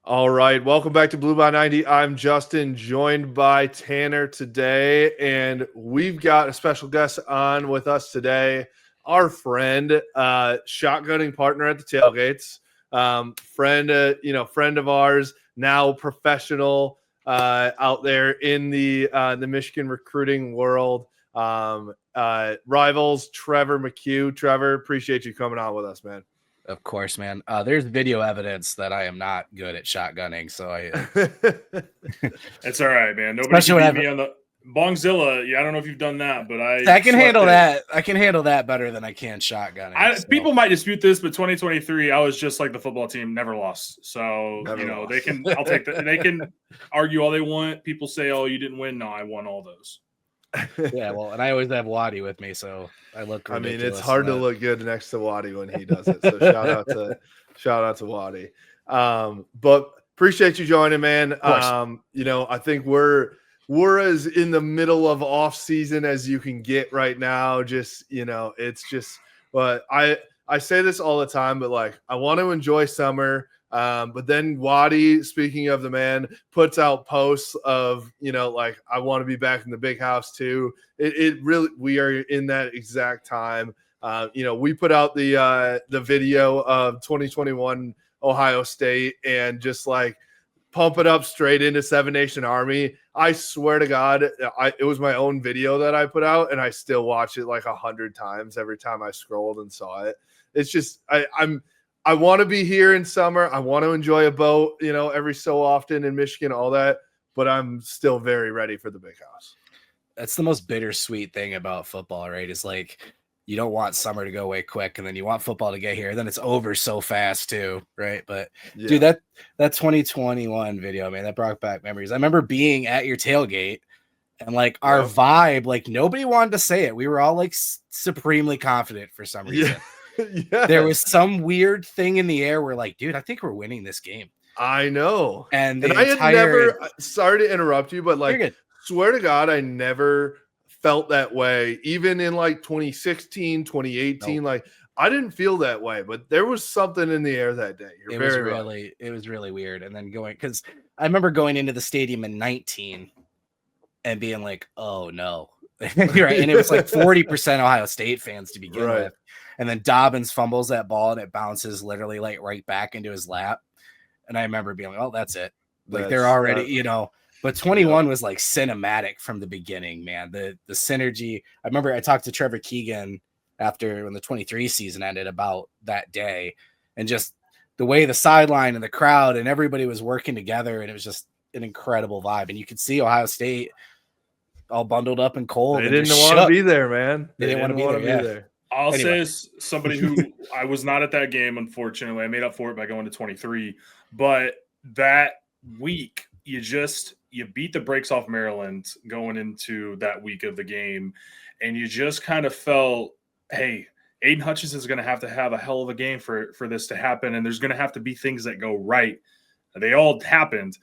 All right, welcome back to Blue by 90. I'm Justin, joined by Tanner today, and we've got a special guest on with us today. Our friend, shotgunning partner at the tailgates, friend of ours, now professional out there in the Michigan recruiting world. Rivals, Trevor McCue. Trevor, appreciate you coming on with us, man. Of course, man. There's video evidence that I am not good at shotgunning, so It's all right, man. Nobody can beat me on the Bongzilla. Yeah, I don't know if you've done that, but I can handle that. I can handle that better than I can shotgunning. People might dispute this, but 2023, I was just like the football team, never lost. So they can. I'll take that. They can argue all they want. People say, "Oh, you didn't win." No, I won all those. Yeah, well, and I always have Waddy with me, so I look ridiculous. I mean, it's hard to look good next to Waddy when he does it. So shout out to Waddy. But appreciate you joining, man. I think we're as in the middle of off season as you can get right now. But I say this all the time, but like I want to enjoy summer. But then Waddy, speaking of the man, puts out posts of, I want to be back in the big house too. It really, we are in that exact time. We put out the video of 2021 Ohio State and just like pump it up straight into Seven Nation Army. I swear to God, it was my own video that I put out and I still watch it like 100 times every time I scrolled and saw it. It's just, I want to be here in summer. I want to enjoy a boat, every so often in Michigan, all that. But I'm still very ready for the big house. That's the most bittersweet thing about football, right? Is like you don't want summer to go away quick, and then you want football to get here. Then it's over so fast too, right? But yeah. Dude, that 2021 video, man, that brought back memories. I remember being at your tailgate, and like our vibe, like nobody wanted to say it. We were all like supremely confident for some reason. Yeah. Yeah. There was some weird thing in the air where like, dude, I think we're winning this game. I know. And I had never, sorry to interrupt you, but like, swear to God, I never felt that way. Even in like 2016, 2018, like I didn't feel that way, but there was something in the air that day. It was really weird. And then because I remember going into the stadium in 19 and being like, oh no. Right. And it was like 40% Ohio State fans to begin with. And then Dobbins fumbles that ball and it bounces literally like right back into his lap. And I remember being like, oh, that's it. Like they're already, but 21 was like cinematic from the beginning, man. The synergy. I remember I talked to Trevor Keegan after when the 23 season ended about that day and just the way the sideline and the crowd and everybody was working together. And it was just an incredible vibe. And you could see Ohio State all bundled up and cold. They didn't want to be there, man. They didn't want to be there. I'll say as somebody who I was not at that game, unfortunately. I made up for it by going to 23. But that week, you beat the brakes off Maryland going into that week of the game. And you just kind of felt, hey, Aiden Hutchinson is going to have a hell of a game for this to happen. And there's going to have to be things that go right. They all happened.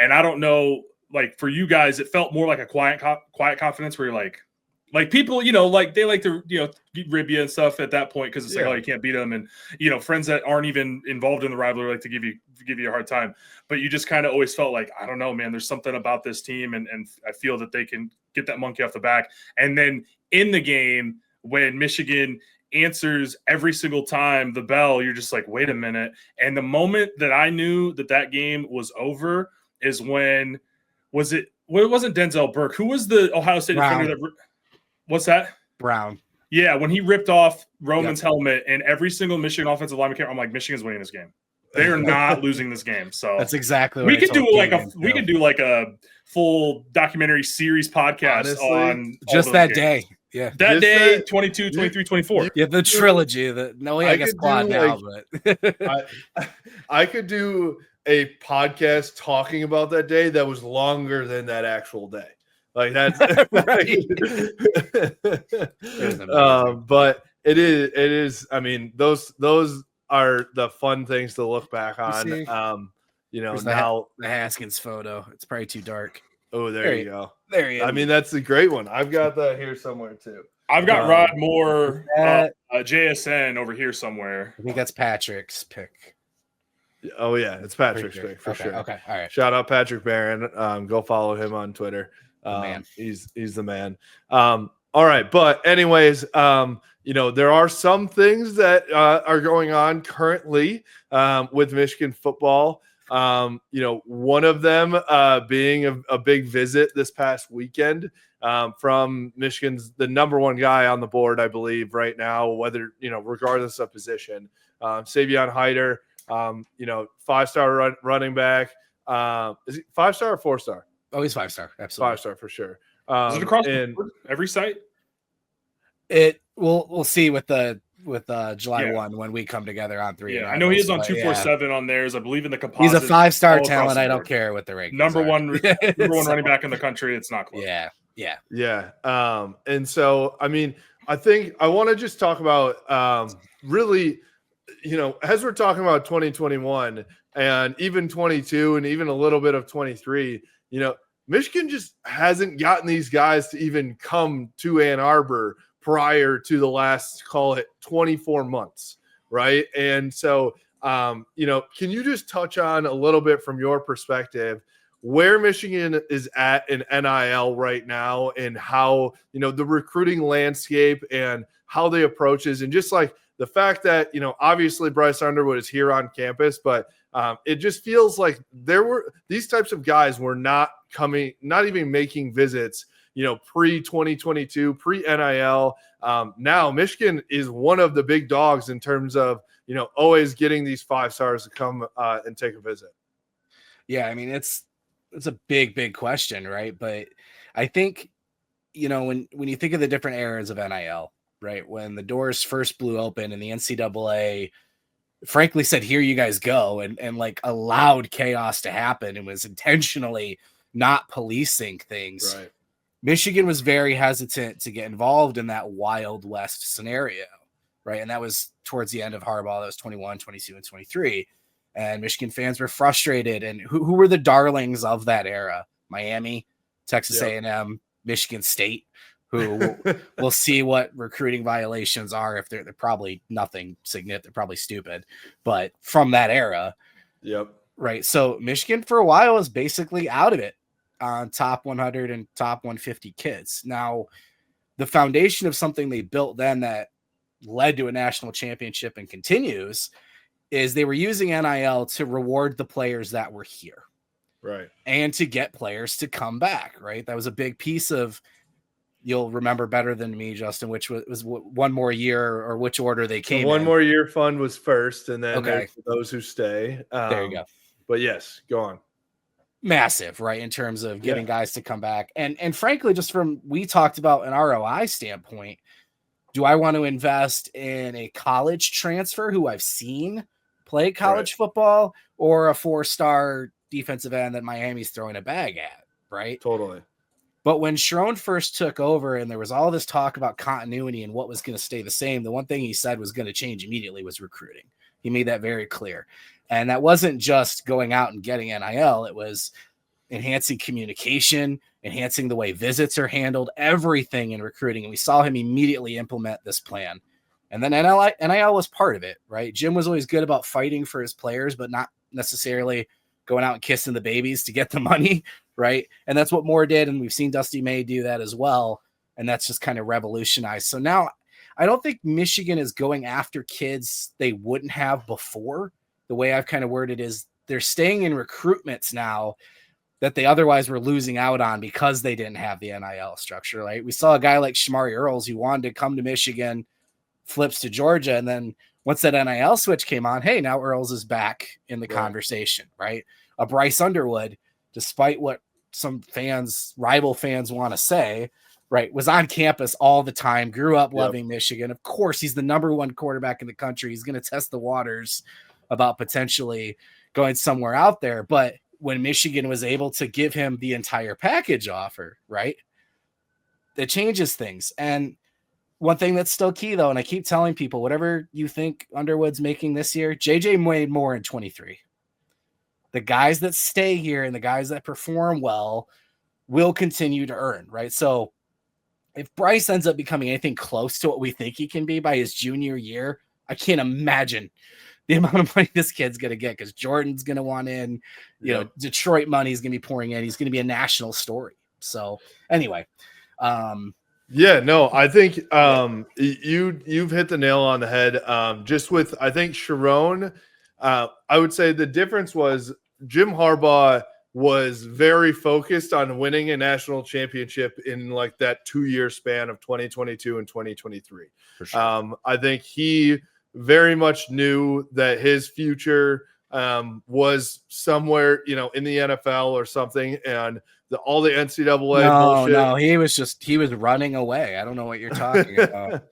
And I don't know, like for you guys, it felt more like a quiet confidence where you're like people, like they like to, rib you and stuff at that point because it's like, oh, you can't beat them, and friends that aren't even involved in the rivalry like to give you a hard time. But you just kind of always felt like, I don't know, man, there's something about this team, and I feel that they can get that monkey off the back. And then in the game, when Michigan answers every single time the bell, you're just like, wait a minute. And the moment that I knew that game was over is when it wasn't Denzel Burke. Who was the Ohio State defender that? What's that? Brown. Yeah, when he ripped off Roman's helmet and every single Michigan offensive lineman came, I'm like, Michigan's winning this game. They are not losing this game. So that's exactly what we could do. We could do like a full documentary series podcast on just that day. Yeah, that day, 22, 23, 24. Yeah, the trilogy. I guess quad now, but I could do a podcast talking about that day that was longer than that actual day. Like that's right. But it is. I mean, those are the fun things to look back on. Now the Haskins photo. It's probably too dark. Oh, there you go. There you go. I mean, that's a great one. I've got that here somewhere too. I've got Rod Moore JSN over here somewhere. I think that's Patrick's pick. Oh yeah, it's Patrick's Pretty pick for okay, sure. Okay. All right. Shout out Patrick Barron. Go follow him on Twitter. Man. He's the man. All right, but anyways, there are some things that are going on currently with Michigan football. One of them being a big visit this past weekend from Michigan's the number one guy on the board, I believe, right now, whether regardless of position, Savion Hiter. 5-star running back. Is he 5-star or 4-star? Oh, he's 5-star. Absolutely. 5-star for sure. Is it across the board, every site? We'll see with July 1 when we come together on 3. Yeah, I know he is on 247 on theirs. I believe in the composite. He's a 5-star talent. I don't care what the rankings number are. one running back in the country. It's not close. Yeah. And so, I mean, I think I want to just talk about really, as we're talking about 2021 and even 22 and even a little bit of 23, Michigan just hasn't gotten these guys to even come to Ann Arbor prior to the last, call it 24 months. Right. And so, can you just touch on a little bit from your perspective where Michigan is at in NIL right now and how, the recruiting landscape and how they approach is, and just like the fact that, obviously Bryce Underwood is here on campus, but it just feels like these types of guys were not even making visits, pre-2022, pre-NIL. Now Michigan is one of the big dogs in terms of, always getting these 5-stars to come and take a visit. Yeah. I mean, it's a big question, right? But I think, when you think of the different eras of NIL, right, when the doors first blew open and the NCAA frankly said, here you guys go, and like allowed chaos to happen and was intentionally not policing things. Right. Michigan was very hesitant to get involved in that Wild West scenario, right? And that was towards the end of Harbaugh. That was 21, 22, and 23. And Michigan fans were frustrated. And who were the darlings of that era? Miami, Texas A&M, Michigan State, who we'll see what recruiting violations are. If they're probably nothing significant, they're probably stupid. But from that era, right? So Michigan for a while was basically out of it on top 100 and top 150 kids. Now, the foundation of something they built then that led to a national championship and continues is they were using NIL to reward the players that were here. Right. And to get players to come back, right? That was a big piece of, you'll remember better than me, Justin, which was one more year or which order they came in. One more year fund was first, and then there's those who stay. There you go. But yes, go on. Massive, right? In terms of getting guys to come back. And frankly, just from we talked about an ROI standpoint, do I want to invest in a college transfer who I've seen play college football or a 4-star defensive end that Miami's throwing a bag at, right? Totally. But when Sherrone first took over and there was all this talk about continuity and what was going to stay the same, the one thing he said was going to change immediately was recruiting. He made that very clear. And that wasn't just going out and getting NIL. It was enhancing communication, enhancing the way visits are handled, everything in recruiting. And we saw him immediately implement this plan. And then NIL was part of it, right? Jim was always good about fighting for his players, but not necessarily going out and kissing the babies to get the money, right? And that's what Moore did, and we've seen Dusty May do that as well, and that's just kind of revolutionized. So now I don't think Michigan is going after kids they wouldn't have before. The way I've kind of worded is they're staying in recruitments now that they otherwise were losing out on because they didn't have the NIL structure, right? We saw a guy like Shamari Earls who wanted to come to Michigan, flips to Georgia, and then once that NIL switch came on, hey, now Earls is back in the conversation, right? A Bryce Underwood, despite what some fans, rival fans want to say, right, was on campus all the time, grew up loving Michigan. Of course, he's the number one quarterback in the country. He's going to test the waters about potentially going somewhere out there. But when Michigan was able to give him the entire package offer, right, it changes things. And one thing that's still key, though, and I keep telling people, whatever you think Underwood's making this year, JJ made more in 23. The guys that stay here and the guys that perform well will continue to earn, right? So if Bryce ends up becoming anything close to what we think he can be by his junior year, I can't imagine the amount of money this kid's going to get, because Jordan's going to want in, you know, Detroit money is going to be pouring in. He's going to be a national story. So anyway, yeah, no, I think you've hit the nail on the head. Just with, I think Sharon, I would say the difference was Jim Harbaugh was very focused on winning a national championship in like that 2-year span of 2022 and 2023. for sure. I think he very much knew that his future was somewhere, you know, in the NFL or something, and all the NCAA bullshit. No, he was running away. I don't know what you're talking about.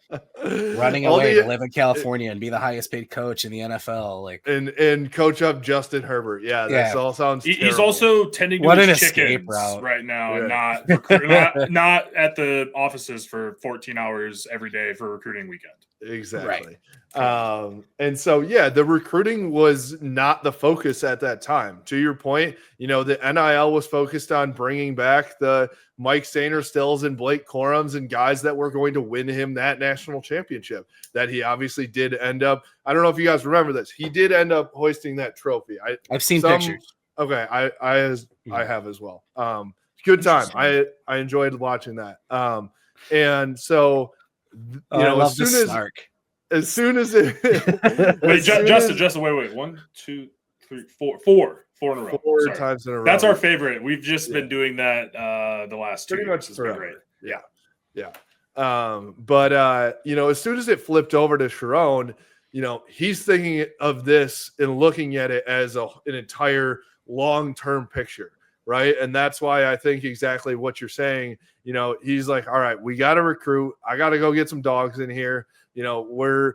Running away to live in California and be the highest paid coach in the NFL, like and coach up Justin Herbert. Yeah, that all sounds. He's also tending to his chickens right now, and not at the offices for 14 hours every day for recruiting weekend. Exactly. And so, yeah, the recruiting was not the focus at that time. To your point, you know, the NIL was focused on bringing back the Mike Stainer Stills and Blake Corums and guys that were going to win him that national championship that he obviously did end up. I don't know if you guys remember this. He did end up hoisting that trophy. I've seen pictures. Okay. I have as well. Good time. I enjoyed watching that. And so, you know, as soon as it wait, Justin, wait. 1, 2, 3, 4 in a row. Four times in a row. That's our favorite. We've just been doing that the last 2 pretty years. much forever. Great. Yeah. But you know, as soon as it flipped over to Sharon, you know, he's thinking of this and looking at it as an entire long-term picture, right? And that's why I think exactly what you're saying. You know, he's like, all right, we got to recruit. I got to go get some dogs in here. You know, we're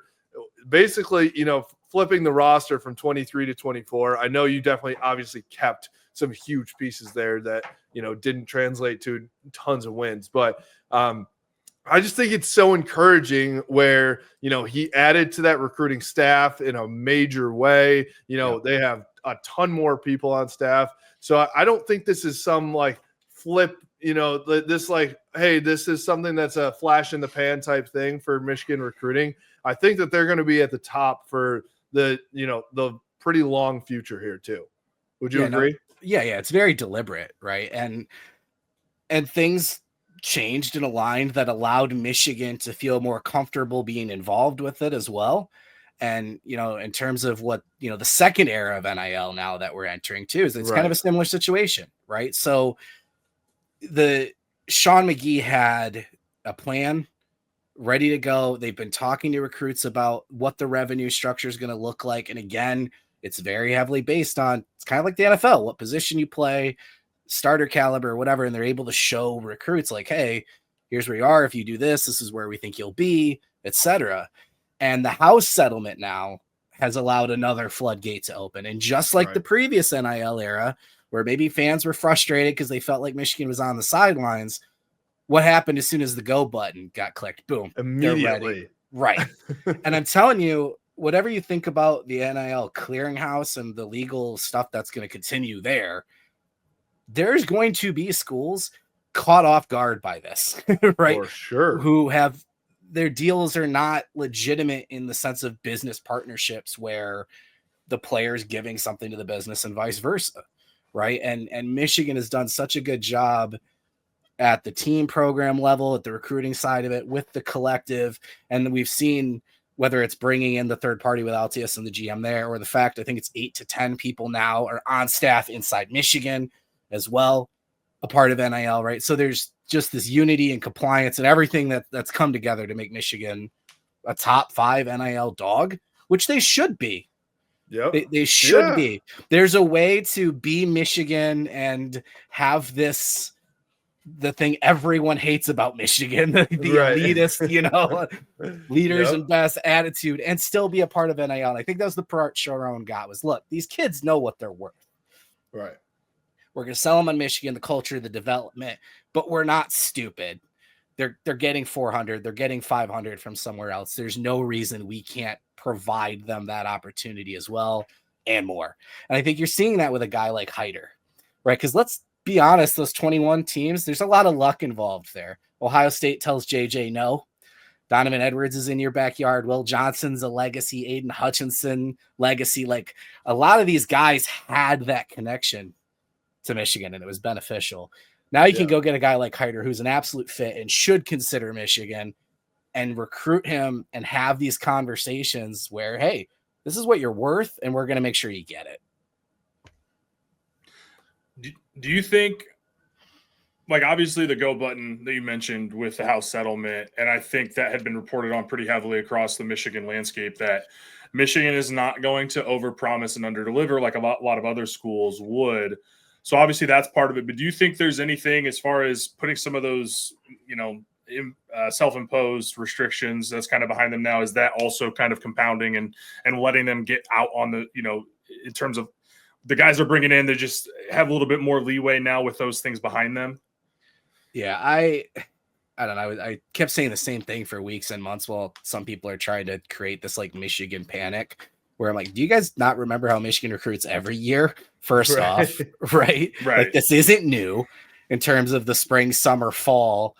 basically, you know, flipping the roster from 23 to 24. I know you definitely obviously kept some huge pieces there that, you know, didn't translate to tons of wins. But I just think it's so encouraging where, you know, he added to that recruiting staff in a major way. You know, they have a ton more people on staff. So I don't think this is some like flip, you know, this like, hey, this is something that's a flash in the pan type thing for Michigan recruiting. I think that they're going to be at the top for the, you know, the pretty long future here too. Would you agree? Yeah. It's very deliberate, right? And things changed and aligned that allowed Michigan to feel more comfortable being involved with it as well. And, you know, in terms of what, you know, the second era of NIL now that we're entering too, is it's kind of a similar situation, right? So Sean McGee had a plan ready to go. They've been talking to recruits about what the revenue structure is going to look like. And again, it's very heavily based on, it's kind of like the NFL, what position you play, starter caliber, whatever. And they're able to show recruits like, hey, here's where you are. If you do this, this is where we think you'll be, etc. And the house settlement now has allowed another floodgate to open. And just like the previous NIL era, where maybe fans were frustrated because they felt like Michigan was on the sidelines, what happened as soon as the go button got clicked? Boom. Immediately. Right. And I'm telling you, whatever you think about the NIL clearinghouse and the legal stuff that's going to continue there, there's going to be schools caught off guard by this, right? For sure. Who have their deals are not legitimate in the sense of business partnerships where the player's giving something to the business and vice versa. Right. And Michigan has done such a good job at the team program level, at the recruiting side of it, with the collective. And we've seen whether it's bringing in the third party with LTS and the GM there, or the fact, I think it's 8 to 10 people now are on staff inside Michigan as well, a part of NIL. Right. So there's just this unity and compliance and everything that's come together to make Michigan a top 5 NIL dog, which they should be. Yep. They should be. There's a way to be Michigan and have this, the thing everyone hates about Michigan, the elitist, you know, leaders and best attitude, and still be a part of NIL. And I think that was the part Sharon got was, look, these kids know what they're worth. Right. We're going to sell them on Michigan, the culture, the development, but we're not stupid. They're getting 400. They're getting 500 from somewhere else. There's no reason we can't provide them that opportunity as well and more. And I think you're seeing that with a guy like Hiter, right? Because let's be honest, those 21 teams, there's a lot of luck involved there. Ohio State tells JJ no. Donovan Edwards is in your backyard. Will Johnson's a legacy. Aiden Hutchinson legacy. Like a lot of these guys had that connection to Michigan, and it was beneficial. Now you can go get a guy like Hiter, who's an absolute fit and should consider Michigan, and recruit him and have these conversations where, hey, this is what you're worth, and we're going to make sure you get it. Do you think, like, obviously the go button that you mentioned with the House settlement, and I think that had been reported on pretty heavily across the Michigan landscape, that Michigan is not going to overpromise and underdeliver like a lot of other schools would. So obviously that's part of it. But do you think there's anything as far as putting some of those, self-imposed restrictions that's kind of behind them now? Is that also kind of compounding and letting them get out on the, in terms of the guys they're bringing in, they just have a little bit more leeway now with those things behind them? Yeah, I don't know. I kept saying the same thing for weeks and months while some people are trying to create this like Michigan panic where I'm like, do you guys not remember how Michigan recruits every year? First off, right? Like this isn't new in terms of the spring, summer, fall.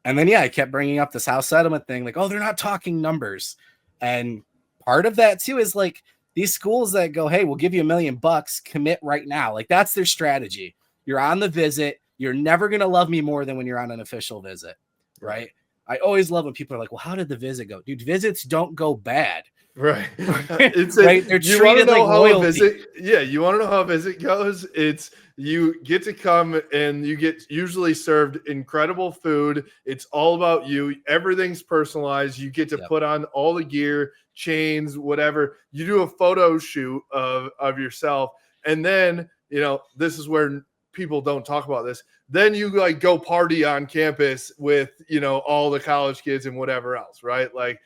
And then, I kept bringing up this house settlement thing. Like, oh, they're not talking numbers. And part of that too is like these schools that go, hey, we'll give you $1 million, commit right now. Like that's their strategy. You're on the visit. You're never going to love me more than when you're on an official visit. Right. I always love when people are like, well, how did the visit go? Dude, visits don't go bad. Right. It's right. They're treated like loyalty. You want to know how a visit goes? It's you get to come and you get usually served incredible food. It's all about you. Everything's personalized. You get to put on all the gear, chains, whatever. You do a photo shoot of yourself. And then, this is where people don't talk about this. Then you like go party on campus with, all the college kids and whatever else. Right. Like,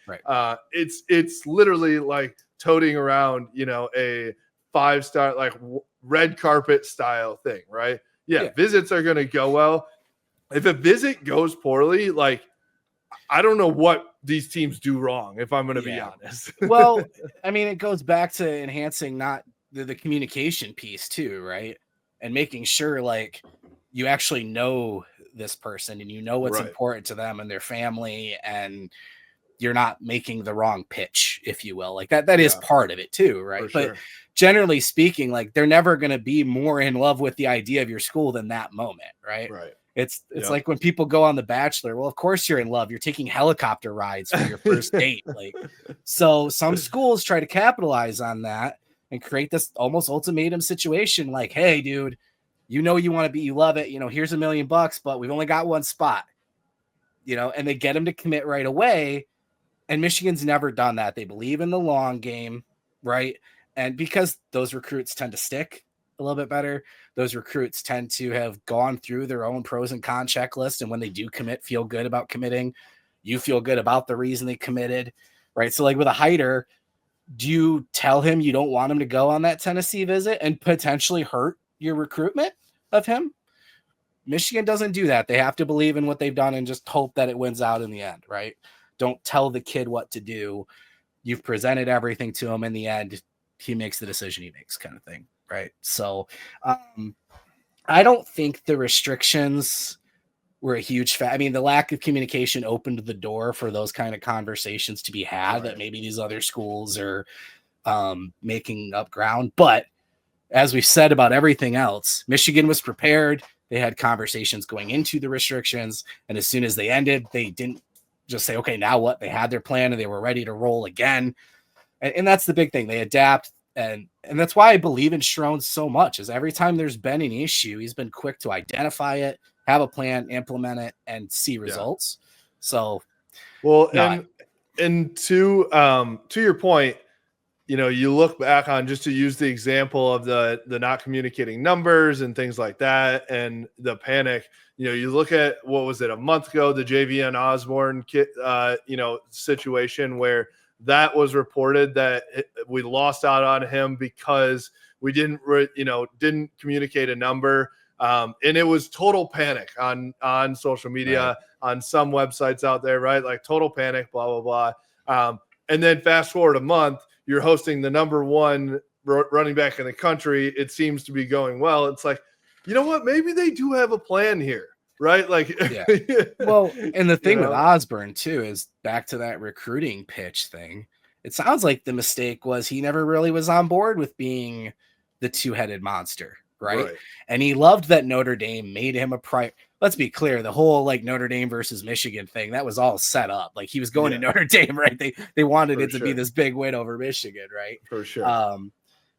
it's literally like toting around, a 5-star, like red carpet style thing. Right. Yeah. Visits are going to go well. If a visit goes poorly, like, I don't know what these teams do wrong, if I'm going to be honest. Well, I mean, it goes back to enhancing not the communication piece too. Right. And making sure like you actually know this person and you know what's important to them and their family, and you're not making the wrong pitch, if you will. Like that is part of it too, right? But generally speaking, like they're never going to be more in love with the idea of your school than that moment, right? Right. It's like when people go on The Bachelor. Well, of course you're in love. You're taking helicopter rides for your first date. Like, so some schools try to capitalize on that and create this almost ultimatum situation. Like, hey, dude, you want to be, you love it. Here's $1 million, but we've only got one spot, and they get them to commit right away. And Michigan's never done that. They believe in the long game, right? And because those recruits tend to stick a little bit better, those recruits tend to have gone through their own pros and cons checklist. And when they do commit, feel good about committing. You feel good about the reason they committed, right? So like with a Hiter, do you tell him you don't want him to go on that Tennessee visit and potentially hurt your recruitment of him? Michigan doesn't do that. They have to believe in what they've done and just hope that it wins out in the end, right? Don't tell the kid what to do. You've presented everything to him. In the end, he makes the decision he makes, kind of thing, right? So I don't think the restrictions were a huge I mean, the lack of communication opened the door for those kind of conversations to be had that maybe these other schools are making up ground. But as we've said about everything else, Michigan was prepared. They had conversations going into the restrictions. And as soon as they ended, they didn't just say, okay, now what? They had their plan and they were ready to roll again. And that's the big thing. They adapt. And that's why I believe in Strone so much, is every time there's been an issue, he's been quick to identify it, have a plan, implement it, and see results. So, well, and to your point, you look back on, just to use the example of the not communicating numbers and things like that, and the panic. You look at, what was it, a month ago, the JVN Osborne situation where that was reported that we lost out on him because we didn't communicate a number. And it was total panic on social media, on some websites out there, right? Like total panic, blah, blah, blah. And then fast forward a month, you're hosting the number one running back in the country. It seems to be going well. It's like, you know what? Maybe they do have a plan here. right? Like, Yeah. Well, and the thing with know? Osborne too is back to that recruiting pitch thing. It sounds like the mistake was he never really was on board with being the two-headed monster, right? And he loved that Notre Dame made him a let's be clear, the whole like Notre Dame versus Michigan thing, that was all set up. Like he was going to Notre Dame, right? They wanted For it to be this big win over Michigan, right? For sure.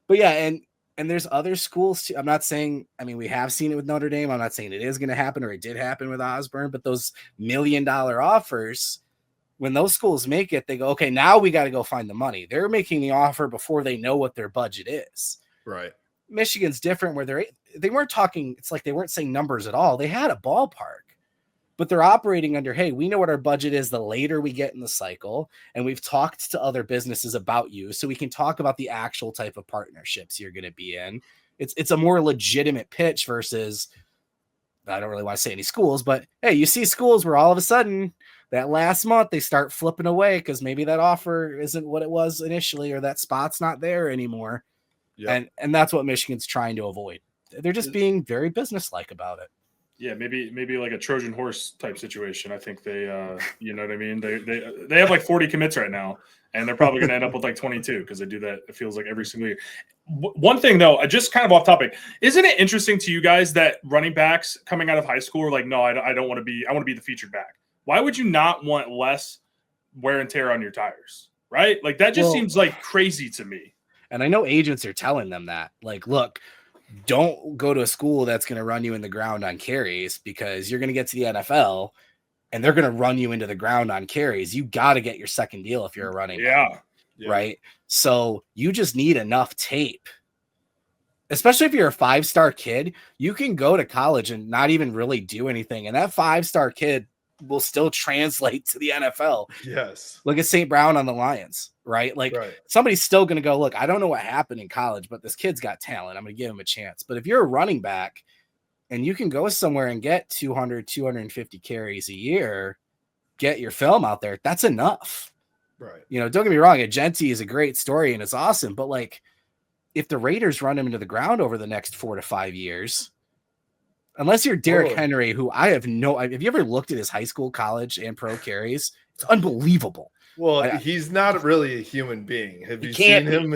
But yeah, and there's other schools too. I'm not saying, I mean, we have seen it with Notre Dame. I'm not saying it is going to happen or it did happen with Osborne, but those $1 million offers, when those schools make it, they go, okay, now we got to go find the money. They're making the offer before they know what their budget is. Right. Michigan's different where they weren't talking. It's like they weren't saying numbers at all. They had a ballpark, but they're operating under, hey, we know what our budget is the later we get in the cycle. And we've talked to other businesses about you. So we can talk about the actual type of partnerships you're going to be in. It's a more legitimate pitch versus, I don't really want to say any schools, but hey, you see schools where all of a sudden that last month they start flipping away because maybe that offer isn't what it was initially, or that spot's not there anymore. Yep. And that's what Michigan's trying to avoid. They're just being very businesslike about it. Yeah, maybe like a Trojan horse type situation. I think they, you know what I mean? They have like 40 commits right now, and they're probably going to end up with like 22 because they do that. It feels like every single year. One thing though, just kind of off topic, isn't it interesting to you guys that running backs coming out of high school are like, no, I don't want to be. I want to be the featured back. Why would you not want less wear and tear on your tires? Right? Like that just seems like crazy to me. And I know agents are telling them that, like, look, don't go to a school that's going to run you in the ground on carries because you're going to get to the NFL and they're going to run you into the ground on carries. You got to get your second deal if you're a running back, right? So you just need enough tape, especially if you're a 5-star kid. You can go to college and not even really do anything, and that 5-star kid will still translate to the NFL. Yes. Look at St. Brown on the Lions, right? Like somebody's still going to go, look, I don't know what happened in college, but this kid's got talent. I'm going to give him a chance. But if you're a running back and you can go somewhere and get 200, 250 carries a year, get your film out there, that's enough. Right. You know, don't get me wrong. Agenti is a great story and it's awesome. But like, if the Raiders run him into the ground over the next 4 to 5 years, unless you're Derrick Henry, who have you ever looked at his high school, college, and pro carries? It's unbelievable. Well, he's not really a human being. Have you seen him?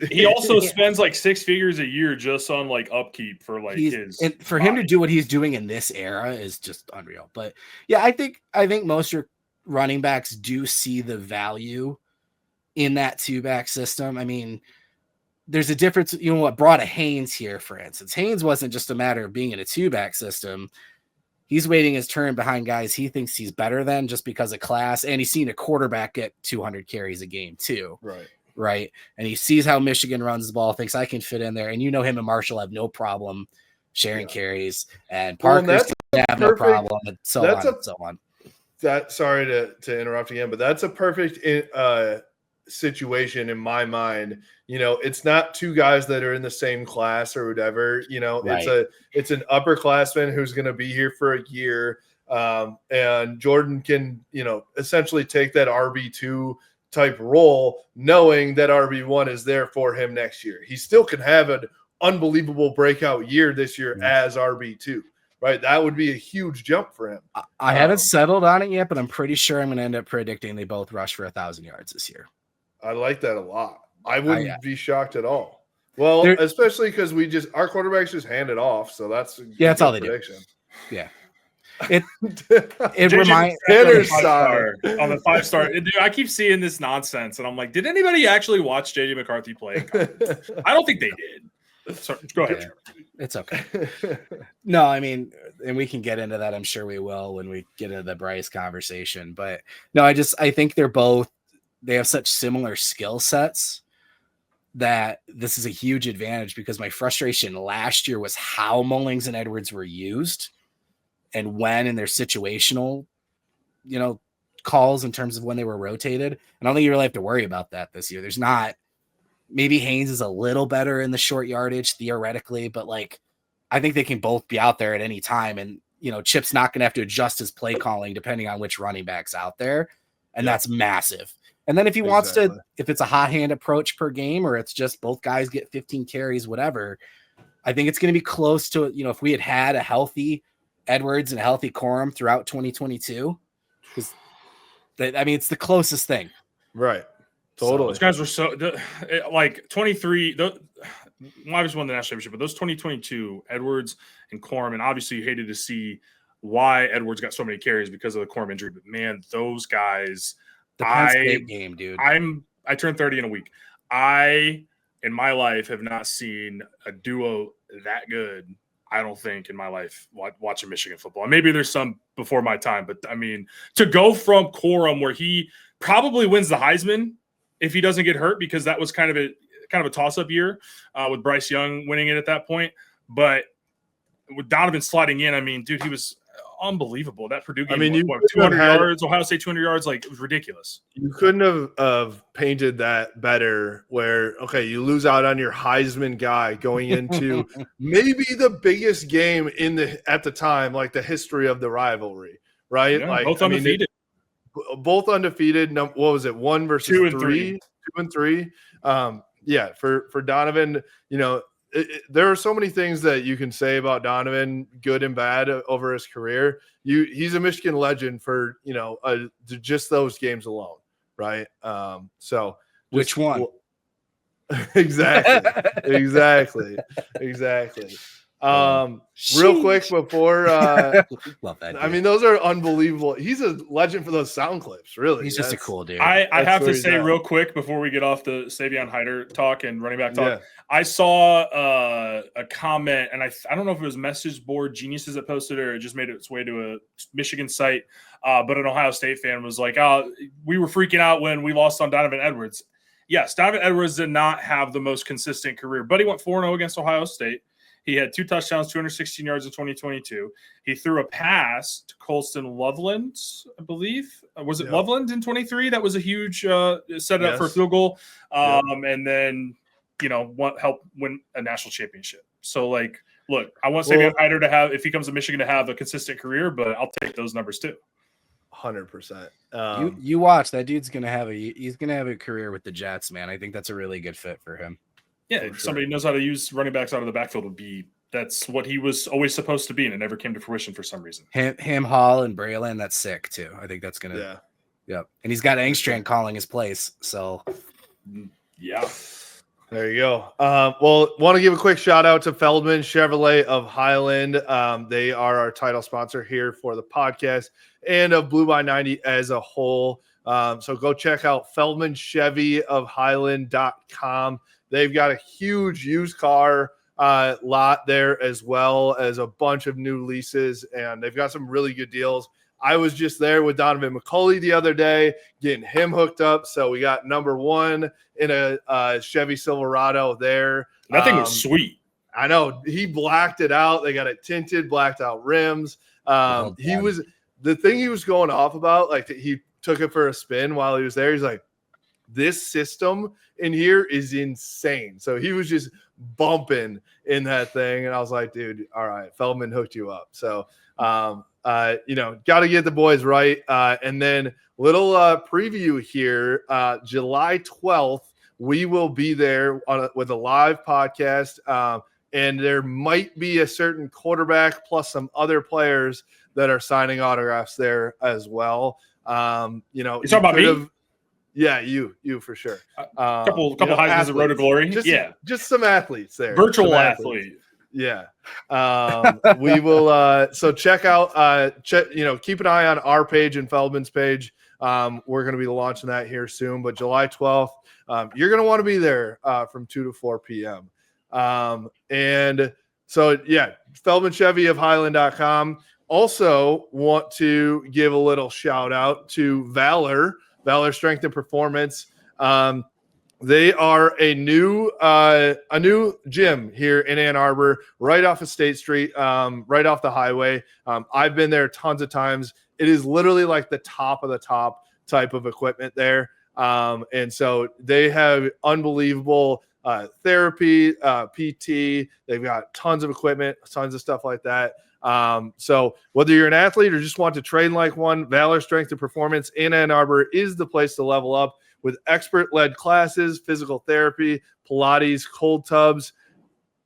He also spends like 6 figures a year just on like upkeep for like his. And for him to do what he's doing in this era is just unreal. But yeah, I think most running backs do see the value in that 2-back system. I mean, there's a difference. You know what brought a Haynes here, for instance. Haynes wasn't just a matter of being in a 2-back system. He's waiting his turn behind guys he thinks he's better than just because of class. And he's seen a quarterback get 200 carries a game too. Right. And he sees how Michigan runs the ball, thinks I can fit in there. And you know him and Marshall have no problem sharing carries. And Parker's have no problem. And so on and so on. Sorry to interrupt again, but that's a perfect situation in my mind. You know, it's not 2 guys that are in the same class or whatever. You know, it's an upperclassman who's going to be here for a year, and Jordan can, you know, essentially take that RB2 type role, knowing that RB1 is there for him next year. He still can have an unbelievable breakout year this year as RB2. Right, that would be a huge jump for him. I haven't settled on it yet, but I'm pretty sure I'm going to end up predicting they both rush for 1,000 yards this year. I like that a lot. I wouldn't be shocked at all. Well, especially because our quarterbacks just hand it off, so that's all they prediction. Do. Yeah, it reminds on the 5-star. Dude, I keep seeing this nonsense, and I'm like, did anybody actually watch JJ McCarthy play? I don't think they did. Sorry, go ahead. Yeah, it's okay. No, I mean, and we can get into that. I'm sure we will when we get into the Bryce conversation. But no, I think they have such similar skill sets that this is a huge advantage, because my frustration last year was how Mullings and Edwards were used and when in their situational, you know, calls in terms of when they were rotated. And I don't think you really have to worry about that this year. There's not, maybe Haynes is a little better in the short yardage theoretically, but like, I think they can both be out there at any time. And, you know, Chip's not going to have to adjust his play calling depending on which running back's out there. And that's massive. And then if he wants to, if it's a hot hand approach per game, or it's just both guys get 15 carries, whatever, I think it's going to be close to, you know, if we had a healthy Edwards and a healthy Corum throughout 2022, because it's the closest thing. Right. Totally. Those guys were like 23. Obviously won the national championship, but those 2022 Edwards and Corum, and obviously you hated to see why Edwards got so many carries because of the Corum injury. But man, those guys. The Penn State game, dude. I turned 30 in a week. I in my life have not seen a duo that good. I don't think in my life watching Michigan football. And maybe there's some before my time, but I mean, to go from Corum, where he probably wins the Heisman if he doesn't get hurt, because that was kind of a toss-up year with Bryce Young winning it at that point. But with Donovan sliding in, I mean, dude, he was unbelievable. That Purdue game, 200 yards, Ohio State 200 yards, like it was ridiculous. You couldn't have painted that better, where, okay, you lose out on your Heisman guy going into maybe the biggest game at the time, like the history of the rivalry, right? Yeah, like both undefeated. Both undefeated. What was it? 1 versus 2 and 3. 2 and 3. Yeah, for Donovan, there are so many things that you can say about Donovan, good and bad, over his career. He's a Michigan legend for just those games alone, right? So which one? Exactly. Real quick before love that, dude. I mean, those are unbelievable. He's a legend for those sound clips, really. He's just a cool dude. I have to say real quick before we get off the Savion Hiter talk and running back talk, Yeah. I saw a comment, and I don't know if it was Message Board Geniuses that posted it or it just made its way to a Michigan site, but an Ohio State fan was like, we were freaking out when we lost on Donovan Edwards. Yes, Donovan Edwards did not have the most consistent career, but he went 4-0 against Ohio State. He had 2 touchdowns, 216 yards in 2022. He threw a pass to Colston Loveland, I believe. Was it Loveland in 23? That was a huge set up for a field goal. And then, help win a national championship. So, look, I want Savion Hiter to have, if he comes to Michigan, to have a consistent career, but I'll take those numbers too. 100%. You watch, that dude's gonna have a career with the Jets, man. I think that's a really good fit for him. Yeah, if somebody knows how to use running backs out of the backfield that's what he was always supposed to be, and it never came to fruition for some reason. Him, Hall, and Braylon, that's sick too. I think that's gonna. Yep. And he's got Engstrand calling his place. So yeah. There you go. Want to give a quick shout out to Feldman Chevrolet of Highland. They are our title sponsor here for the podcast and of Blue by 90 as a whole. So go check out feldmanchevyofhighland.com. They've got a huge used car lot there, as well as a bunch of new leases, and they've got some really good deals. I was just there with Donovan McCulley the other day, getting him hooked up. So we got number 1 in a Chevy Silverado there. That thing was sweet. I know. He blacked it out. They got it tinted, blacked out rims. The thing he was going off about, like, he took it for a spin while he was there. He's like, this system in here is insane. So he was just bumping in that thing. And I was like, dude, all right, Feldman hooked you up. So, got to get the boys right. And then little preview here, July 12th, we will be there with a live podcast. And there might be a certain quarterback plus some other players that are signing autographs there as well. You talking about me? Yeah, you for sure. Couple Heisman's of Road to Glory. Just some athletes there. Virtual athlete. Yeah. We will so check out keep an eye on our page and Feldman's page. We're going to be launching that here soon, but July 12th, you're going to want to be there from 2 to 4 p.m. And so Feldman Chevy of Highland.com. Also want to give a little shout out to Valor Strength and Performance. They are a new gym here in Ann Arbor, right off of State Street, right off the highway. I've been there tons of times. It is literally like the top of the top type of equipment there. And so they have unbelievable therapy, PT. They've got tons of equipment, tons of stuff like that. So whether you're an athlete or just want to train like one, Valor Strength and Performance in Ann Arbor is the place to level up with expert-led classes, physical therapy, Pilates, cold tubs.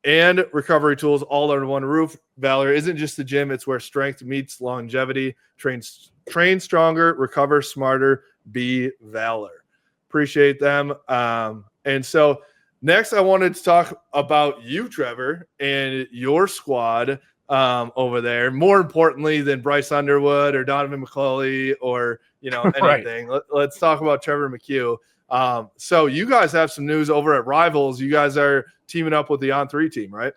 and recovery tools all under one roof. Valor isn't just a gym, it's where strength meets longevity. Train stronger, recover smarter, be Valor. Appreciate them. And so next I wanted to talk about you, Trevor, and your squad over there. More importantly than Bryce Underwood or Donovan McCulley or anything. Right. Let's talk about Trevor McCue. So you guys have some news over at Rivals. You guys are teaming up with the On3 team, right?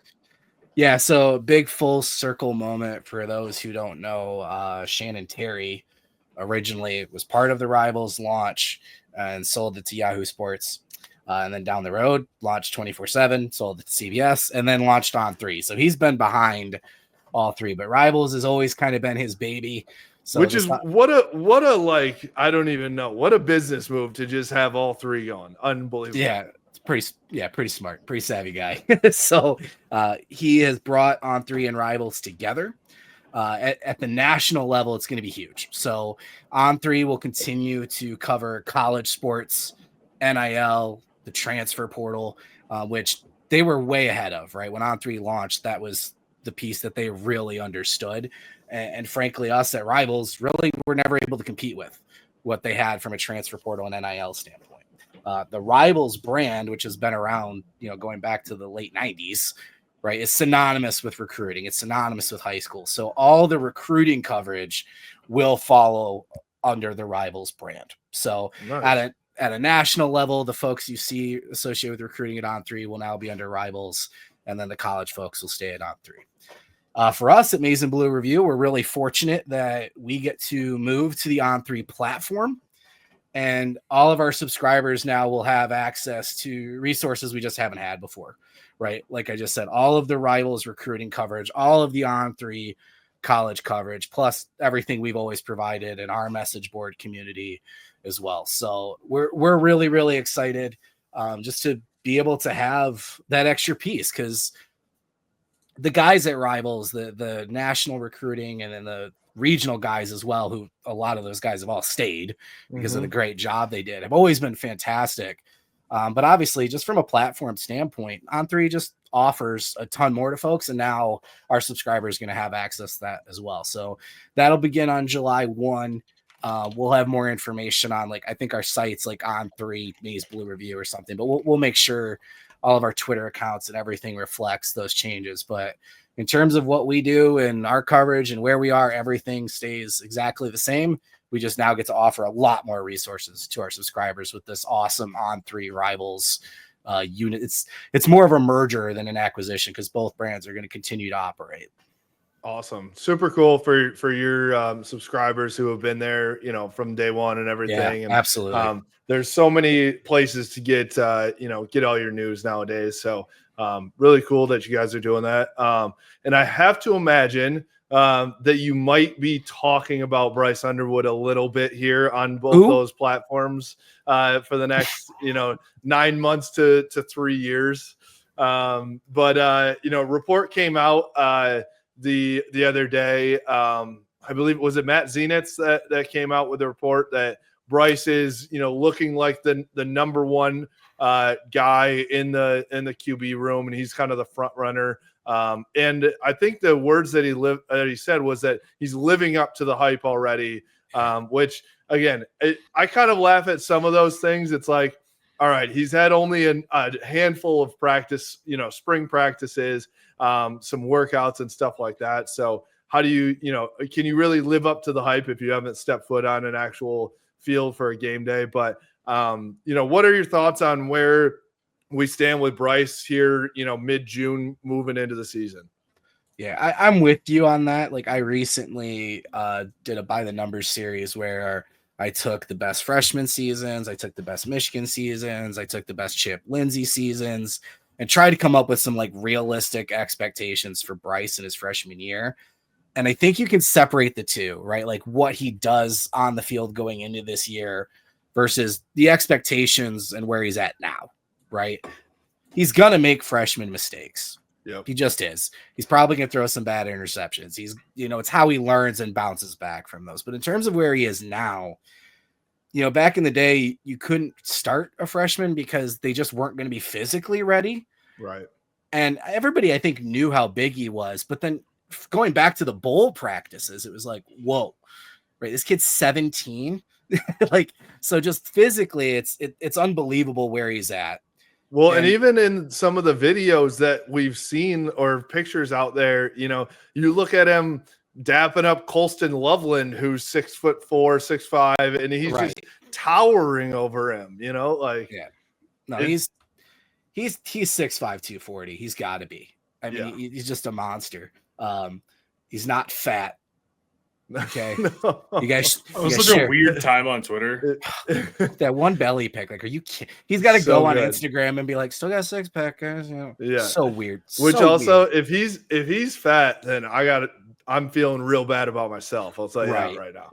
Yeah, so big full circle moment for those who don't know. Shannon Terry originally was part of the Rivals launch and sold it to Yahoo Sports. And then down the road, launched 24/7, sold it to CBS, and then launched On3. So he's been behind all three, but Rivals has always kind of been his baby. So which is what a like, I don't even know, what a business move to just have all three going. Unbelievable. Yeah, it's pretty smart, pretty savvy guy. So he has brought On3 and Rivals together. At the national level, it's going to be huge. So On3 will continue to cover college sports, NIL, the transfer portal, which they were way ahead of, right? When On3 launched, that was the piece that they really understood. And frankly, us at Rivals really were never able to compete with what they had from a transfer portal and NIL standpoint. The Rivals brand, which has been around, going back to the late 90s, right, is synonymous with recruiting. It's synonymous with high school. So all the recruiting coverage will follow under the Rivals brand. So nice. At a national level, the folks you see associated with recruiting at On3 will now be under Rivals, and then the college folks will stay at On3. For us at Maize and Blue Review, we're really fortunate that we get to move to the On3 platform, and all of our subscribers now will have access to resources we just haven't had before, right? Like I just said, all of the Rivals recruiting coverage, all of the On3 college coverage, plus everything we've always provided in our message board community as well. So we're really, really excited just to be able to have that extra piece, because the guys at Rivals, the national recruiting and then the regional guys as well, who a lot of those guys have all stayed because of the great job they did, have always been fantastic. But obviously, just from a platform standpoint, On3 just offers a ton more to folks, and now our subscribers are going to have access to that as well. So that'll begin on July 1. We'll have more information on, I think our sites like On3 Maize Blue Review or something, but we'll make sure all of our Twitter accounts and everything reflects those changes. But in terms of what we do and our coverage and where we are, everything stays exactly the same. We just now get to offer a lot more resources to our subscribers with this awesome On3 Rivals unit. It's more of a merger than an acquisition, because both brands are going to continue to operate. Awesome. Super cool for your subscribers who have been there, from day one and everything. Yeah, and absolutely. There's so many places to get all your news nowadays. So really cool that you guys are doing that. And I have to imagine that you might be talking about Bryce Underwood a little bit here on both those platforms for the next, 9 months to 3 years. But report came out the other day. I believe, was it Matt Zenitz that came out with a report that Bryce is, looking like the number one guy in the QB room, and he's kind of the front runner. And I think the words that he said was that he's living up to the hype already, which again, I kind of laugh at some of those things. It's like, all right, he's had only a handful of practice, spring practices, some workouts and stuff like that. So how do you, can you really live up to the hype if you haven't stepped foot on an actual field for a game day? But, what are your thoughts on where we stand with Bryce here, mid-June moving into the season? Yeah, I'm with you on that. I recently did a by the numbers series where I took the best freshman seasons, I took the best Michigan seasons, I took the best Chip Lindsey seasons, and tried to come up with some realistic expectations for Bryce in his freshman year. And I think you can separate the two, right? What he does on the field going into this year versus the expectations and where he's at now, right? He's going to make freshman mistakes. Yep. He just is. He's probably going to throw some bad interceptions. He's, it's how he learns and bounces back from those. But in terms of where he is now, back in the day, you couldn't start a freshman because they just weren't going to be physically ready. Right. And everybody, I think, knew how big he was. But then going back to the bowl practices, it was like, whoa, right? This kid's 17. Like, so just physically, it's unbelievable where he's at. Well, and even in some of the videos that we've seen or pictures out there, you know, you look at him dapping up Colston Loveland, who's 6'4", 6'5", and he's just towering over him, you know, like, yeah, no, he's 6'5", 240. He's got to be. I mean, he's just a monster. He's not fat. Okay, no. you guys. It was such a weird time on Twitter. That one belly pic, like, are you kidding? He's got to go on Instagram and be like, still got a six pack, guys. You know, yeah, so weird. Which so also, weird. if he's fat, then I'm feeling real bad about myself. I'll tell you that right now.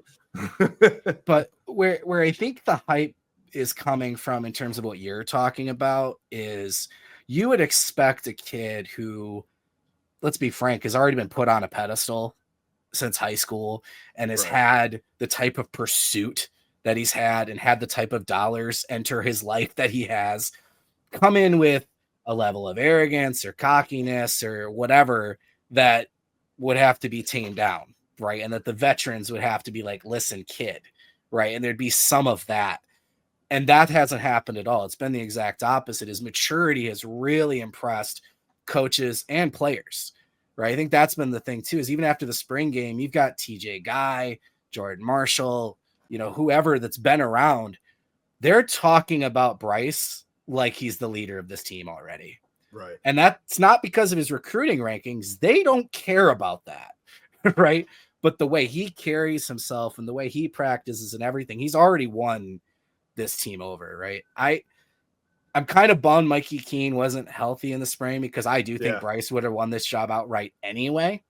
But where I think the hype is coming from in terms of what you're talking about is you would expect a kid who, let's be frank, has already been put on a pedestal since high school and has had the type of pursuit that he's had and had the type of dollars enter his life that he has, come in with a level of arrogance or cockiness or whatever that would have to be tamed down, right? And that the veterans would have to be like, listen, kid, right? And there'd be some of that. And that hasn't happened at all. It's been the exact opposite. His maturity has really impressed coaches and players, right? I think that's been the thing too, is even after the spring game, you've got TJ Guy, Jordan Marshall, you know, whoever that's been around, they're talking about Bryce like he's the leader of this team already. Right. And that's not because of his recruiting rankings. They don't care about that, right? But the way he carries himself and the way he practices and everything, he's already won this team over, right? I'm kind of bummed Mikey Keene wasn't healthy in the spring because I do think Bryce would have won this job outright anyway.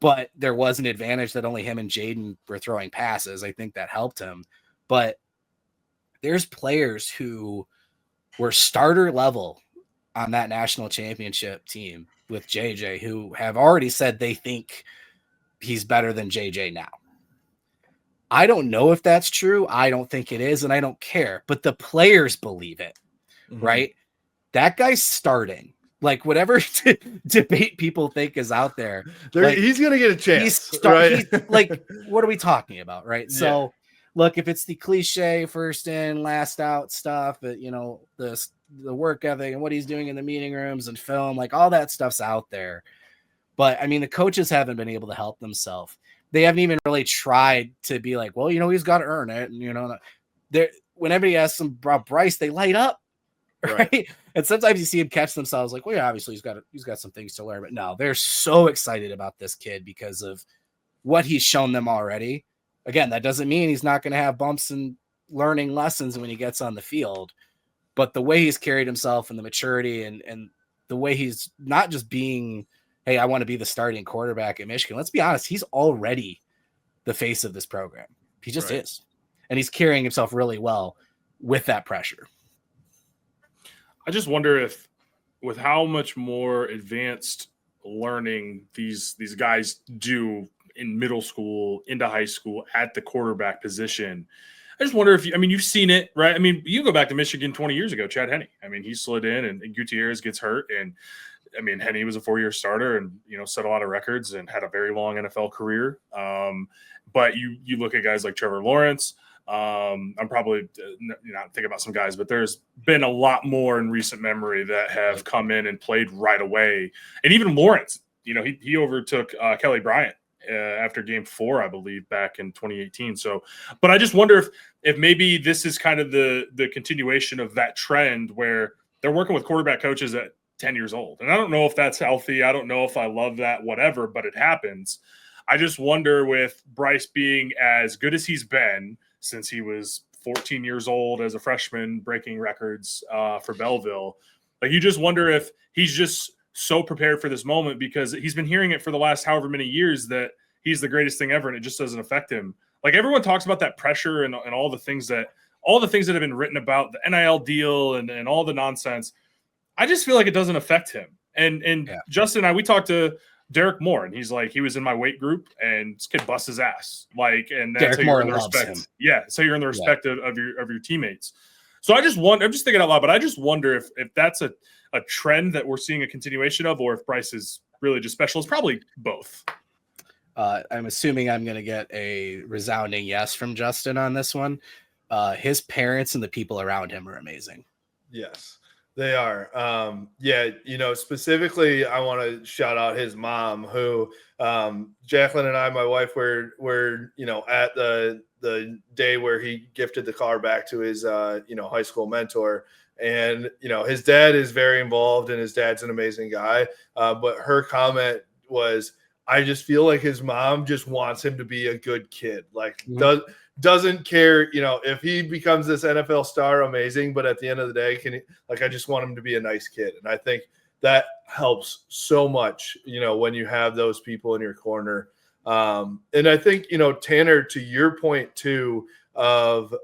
But there was an advantage that only him and Jaden were throwing passes. I think that helped him. But there's players who were starter level on that national championship team with JJ who have already said they think he's better than JJ now. I don't know if that's true. I don't think it is, and I don't care. But the players believe it, right? That guy's starting. Like, whatever debate people think is out there, like, he's going to get a chance. He's like, what are we talking about, right? So, look, if it's the cliche first in, last out stuff, you know, the work ethic and what he's doing in the meeting rooms and film, like all that stuff's out there. But, I mean, the coaches haven't been able to help themselves. They haven't even really tried to be like, well, you know, he's got to earn it. And, you know, when everybody asks them about Bryce, they light up, right? And sometimes you see him catch themselves like, well, yeah, obviously he's got some things to learn. But no, they're so excited about this kid because of what he's shown them already. Again, that doesn't mean he's not going to have bumps and learning lessons when he gets on the field. But the way he's carried himself and the maturity and the way he's not just being, hey, I want to be the starting quarterback at Michigan. Let's be honest. He's already the face of this program. He just is. And he's carrying himself really well with that pressure. I just wonder if with how much more advanced learning these guys do in middle school, into high school, at the quarterback position, I just wonder if you've seen it, right? I mean, you go back to Michigan 20 years ago, Chad Henne. I mean, he slid in and Gutierrez gets hurt. And I mean, Henne was a 4-year starter and, you know, set a lot of records and had a very long NFL career. But you look at guys like Trevor Lawrence. I'm probably not thinking about some guys, but there's been a lot more in recent memory that have come in and played right away. And even Lawrence, you know, he overtook Kelly Bryant after game 4, I believe, back in 2018. So, but I just wonder if maybe this is kind of the continuation of that trend where they're working with quarterback coaches at 10 years old. And I don't know if that's healthy. I don't know if I love that, whatever, but it happens. I just wonder with Bryce being as good as he's been since he was 14 years old as a freshman, breaking records for Belleville. Like, you just wonder if he's just so prepared for this moment because he's been hearing it for the last however many years that he's the greatest thing ever and it just doesn't affect him. Like, everyone talks about that pressure and all the things that have been written about the NIL deal and all the nonsense. I just feel like it doesn't affect him. And Justin and I, we talked to Derek Moore, and he's like, he was in my weight group, and this kid busts his ass. Like, and that's how you're in the respect. Him. Yeah, so you're in the respect of your teammates. So I'm just thinking out loud, but I just wonder if that's a trend that we're seeing a continuation of, or if Bryce is really just special. It's probably both. I'm assuming I'm going to get a resounding yes from Justin on this one. His parents and the people around him are amazing. Yes, they are. Specifically, I want to shout out his mom, who Jacqueline and I, my wife, were at the day where he gifted the car back to his high school mentor. And his dad is very involved, and his dad's an amazing guy. But her comment was, I just feel like his mom just wants him to be a good kid. Like, doesn't care, if he becomes this NFL star, amazing. But at the end of the day, I just want him to be a nice kid. And I think that helps so much, when you have those people in your corner. And I think, Tanner, to your point too, of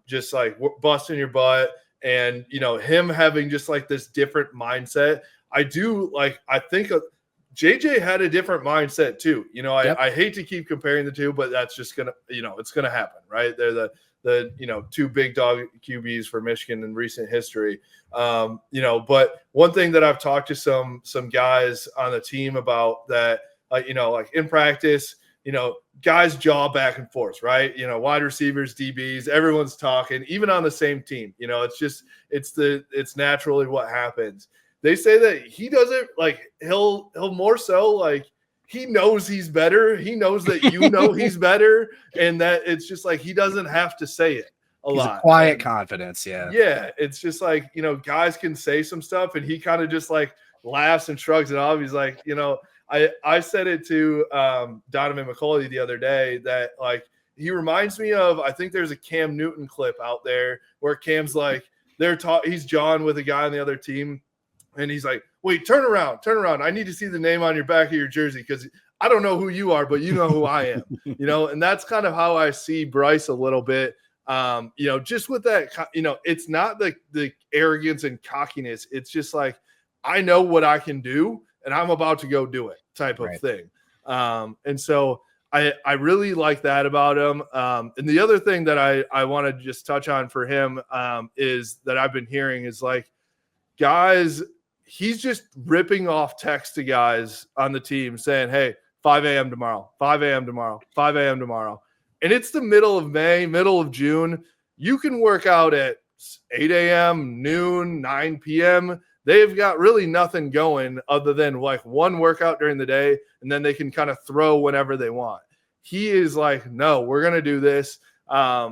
just like busting your butt and, him having just like this different mindset. I think JJ had a different mindset too. I hate to keep comparing the two, but that's just gonna, it's gonna happen, right? They're the two big dog QBs for Michigan in recent history. But one thing that I've talked to some guys on the team about that, like in practice, guys jaw back and forth, right? Wide receivers, DBs, everyone's talking, even on the same team. It's naturally what happens. They say that he doesn't, like, he'll more so, like, he knows he's better. He knows that he's better, and that it's just like he doesn't have to say it a lot. A quiet confidence, yeah. Yeah, it's just like, guys can say some stuff, and he kind of just like laughs and shrugs it off. He's like, I said it to Donovan McCulley the other day that, like, he reminds me of, I think there's a Cam Newton clip out there where Cam's like, he's jawing with a guy on the other team. And he's like, wait, turn around. I need to see the name on your back of your jersey because I don't know who you are, but you know who I am. And that's kind of how I see Bryce a little bit. Just with that, it's not the arrogance and cockiness. It's just like, I know what I can do, and I'm about to go do it type of thing. And so I really like that about him. And the other thing that I want to just touch on for him is that I've been hearing is like, guys – he's just ripping off text to guys on the team saying, hey, 5 a.m. tomorrow, 5 a.m. tomorrow, 5 a.m. tomorrow. And it's the middle of May, middle of June. You can work out at 8 a.m., noon, 9 p.m. They've got really nothing going other than like one workout during the day, and then they can kind of throw whenever they want. He is like, no, we're going to do this. I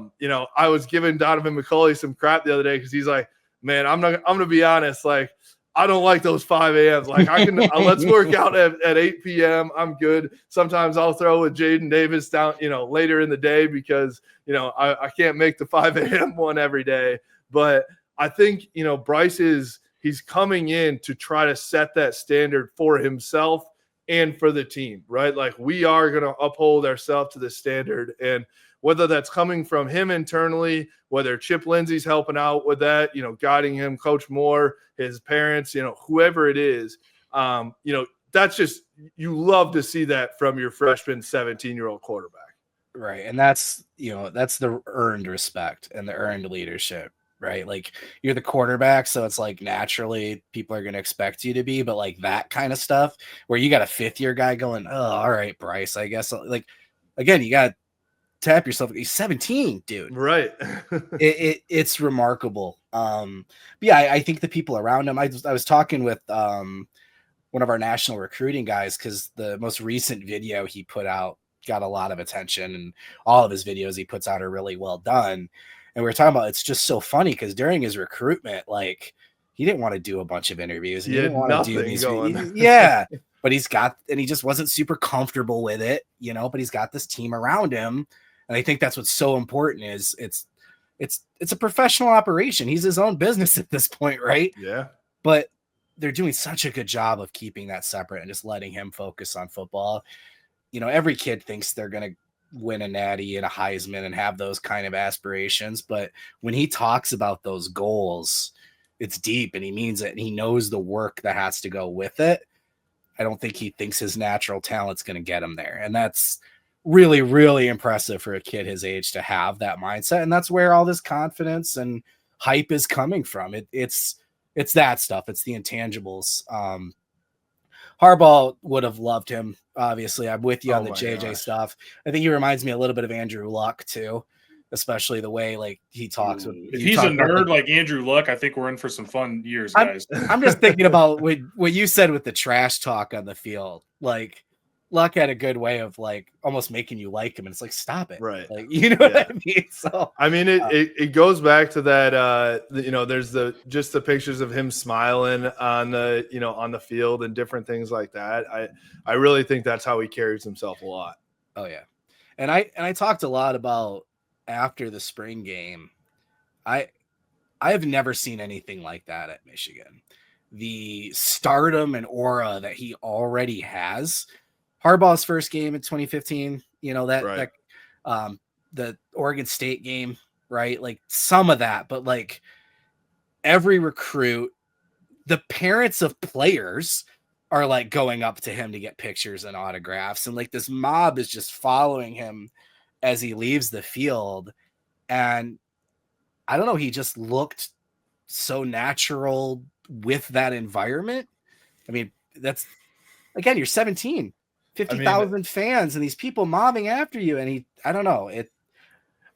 was giving Donovan McCulley some crap the other day because he's like, man, I'm going to be honest, like, I don't like those 5 a.m.s. Like, I can let's work out at 8 p.m. I'm good. Sometimes I'll throw with Jaden Davis down, later in the day because, I can't make the 5 a.m. one every day. But I think, Bryce he's coming in to try to set that standard for himself and for the team, right? Like, we are going to uphold ourselves to the standard. And whether that's coming from him internally, whether Chip Lindsey's helping out with that, guiding him, Coach Moore, his parents, whoever it is, that's just, you love to see that from your freshman 17-year-old quarterback. Right. And that's the earned respect and the earned leadership, right? Like, you're the quarterback, so it's like naturally people are going to expect you to be, but like that kind of stuff where you got a fifth-year guy going, oh, all right, Bryce, I guess, like, again, you got to tap yourself. He's 17, dude. Right. It's remarkable. But yeah, I think the people around him, I was talking with one of our national recruiting guys because the most recent video he put out got a lot of attention, and all of his videos he puts out are really well done. And we were talking about, it's just so funny because during his recruitment, like, he didn't want to do a bunch of interviews. He didn't want to do these going. Yeah. But he just wasn't super comfortable with it, but he's got this team around him. And I think that's what's so important is it's a professional operation. He's his own business at this point, right? Yeah. But they're doing such a good job of keeping that separate and just letting him focus on football. Every kid thinks they're going to win a natty and a Heisman and have those kind of aspirations. But when he talks about those goals, it's deep and he means it. And he knows the work that has to go with it. I don't think he thinks his natural talent's going to get him there. And that's really, really impressive for a kid his age to have that mindset. And that's where all this confidence and hype is coming from. It's It's that stuff. It's the intangibles. Harbaugh would have loved him. Obviously, I'm with you on the JJ stuff. I think he reminds me a little bit of Andrew Luck too, especially the way like he talks. If he's a nerd like Andrew Luck, I think we're in for some fun years, guys. I'm just thinking about what you said with the trash talk on the field. Like Luck had a good way of like almost making you like him, and it's like, stop it, right? Like, you know what I mean? So I mean, it goes back to that. There's just the pictures of him smiling on the field and different things like that. I really think that's how he carries himself a lot. Oh yeah, and I talked a lot about after the spring game. I have never seen anything like that at Michigan. The stardom and aura that he already has. Harbaugh's first game in 2015, that the Oregon State game, right? Like some of that, but like every recruit, the parents of players are like going up to him to get pictures and autographs. And like this mob is just following him as he leaves the field. And I don't know, he just looked so natural with that environment. I mean, that's again, you're 17. 50,000 fans and these people mobbing after you. And I don't know.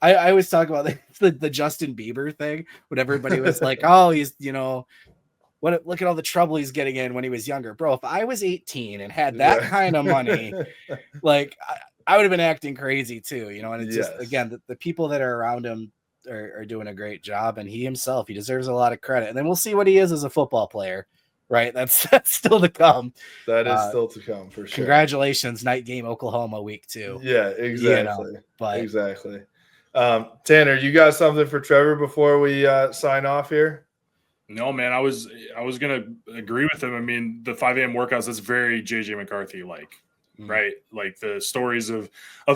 I always talk about the Justin Bieber thing when everybody was like, oh, he's, look at all the trouble he's getting in when he was younger. Bro, if I was 18 and had that kind of money, like I would have been acting crazy too, and it's just, again, the people that are around him are doing a great job. And he deserves a lot of credit. And then we'll see what he is as a football player. Right, that's still to come. That is still to come for sure. Congratulations, night game, Oklahoma, week 2. Yeah, exactly. Exactly. Tanner, you got something for Trevor before we sign off here? No, man. I was gonna agree with him. I mean, the 5 a.m. workouts, that's very JJ McCarthy like, right? Like the stories of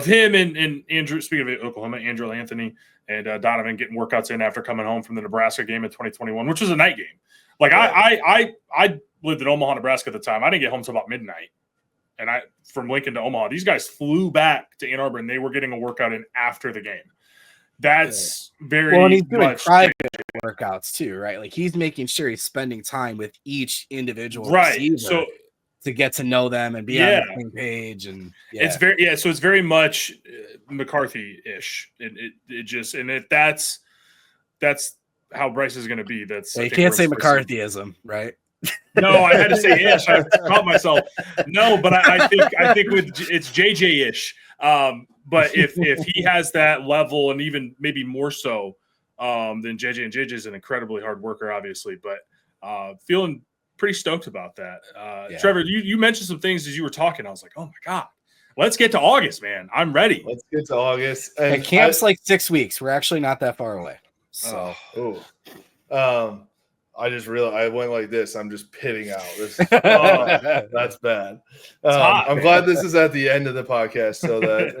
him and Andrew. Speaking of Oklahoma, Andrew Anthony and Donovan getting workouts in after coming home from the Nebraska game in 2021, which was a night game. Like I lived in Omaha, Nebraska at the time. I didn't get home till about midnight, and from Lincoln to Omaha. These guys flew back to Ann Arbor, and they were getting a workout in after the game. That's very well. And he's doing private workouts too, right? Like he's making sure he's spending time with each individual receiver so to get to know them and be on the same page. And it's very So it's very much McCarthy-ish. If that's how Bryce is going to be. You can't say McCarthyism, right? No, I had to say ish. I caught myself. No, but I think it's JJ ish. But if he has that level and even maybe more so than JJ, and JJ is an incredibly hard worker, obviously, but feeling pretty stoked about that. Trevor, you mentioned some things as you were talking. I was like, oh my God. Let's get to August, man. I'm ready. Let's get to August. And camp's like 6 weeks. We're actually not that far away. So, I just realized I went like this. I'm just pitting out. That's bad. I'm glad this is at the end of the podcast so that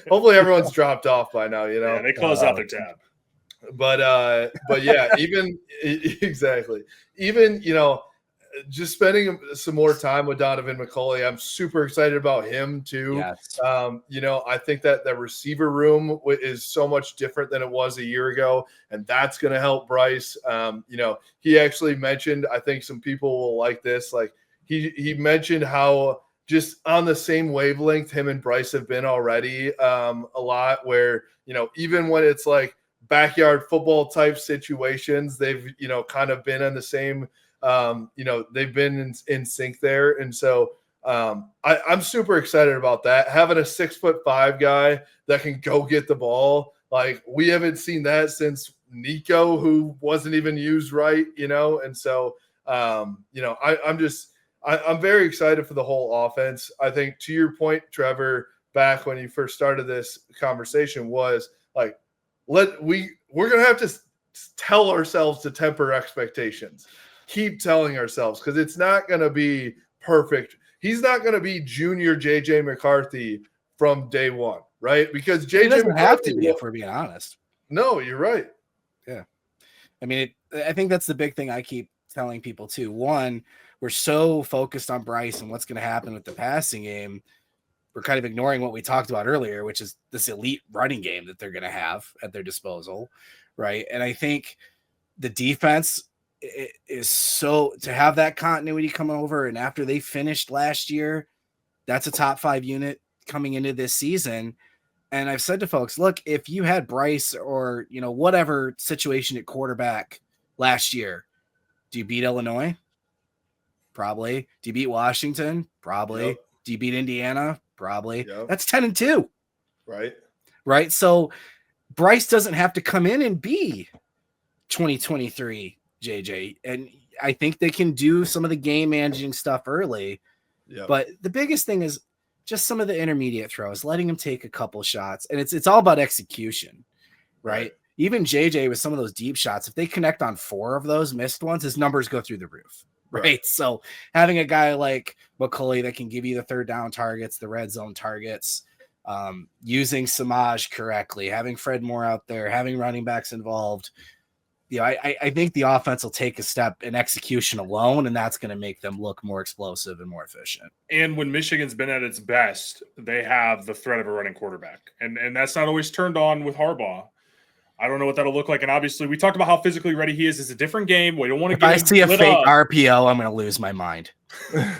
hopefully everyone's dropped off by now. Yeah, they close out their tab. But yeah, even exactly. Even just spending some more time with Donovan McCulley. I'm super excited about him too. Yes. I think that the receiver room is so much different than it was a year ago, and that's going to help Bryce. He actually mentioned, I think some people will like this. Like he mentioned how just on the same wavelength him and Bryce have been already a lot where, even when it's like backyard football type situations, they've, kind of been on the same they've been in sync there. And so I'm super excited about that. Having a 6'5" guy that can go get the ball. Like we haven't seen that since Nico, who wasn't even used right, And so, I'm very excited for the whole offense. I think to your point, Trevor, back when you first started this conversation was like, we're going to have to tell ourselves to temper expectations. Keep telling ourselves because it's not going to be perfect. He's not going to be junior JJ McCarthy from day one, right? Because JJ doesn't have to be, if we're being honest. No, you're right. Yeah. I mean, I think that's the big thing I keep telling people too. One, we're so focused on Bryce and what's going to happen with the passing game. We're kind of ignoring what we talked about earlier, which is this elite running game that they're going to have at their disposal, right? And I think the defense it is so to have that continuity coming over. And after they finished last year, that's a top 5 unit coming into this season. And I've said to folks, look, if you had Bryce or, whatever situation at quarterback last year, do you beat Illinois? Probably. Do you beat Washington? Probably. Yep. Do you beat Indiana? Probably. Yep. That's 10-2. Right. So Bryce doesn't have to come in and be 2023 JJ. And I think they can do some of the game managing stuff early. Yep. But the biggest thing is just some of the intermediate throws, letting him take a couple shots. And it's all about execution, right? Even JJ with some of those deep shots, if they connect on 4 of those missed ones, his numbers go through the roof. Right. So having a guy like McCulley that can give you the third down targets, the red zone targets, using Samaj correctly, having Fred Moore out there, having running backs involved, I think the offense will take a step in execution alone, and that's going to make them look more explosive and more efficient. And when Michigan's been at its best, they have the threat of a running quarterback. And that's not always turned on with Harbaugh. I don't know what that'll look like. And obviously, we talked about how physically ready he is. It's a different game. We don't want to get. If I see a fake RPO, I'm going to lose my mind.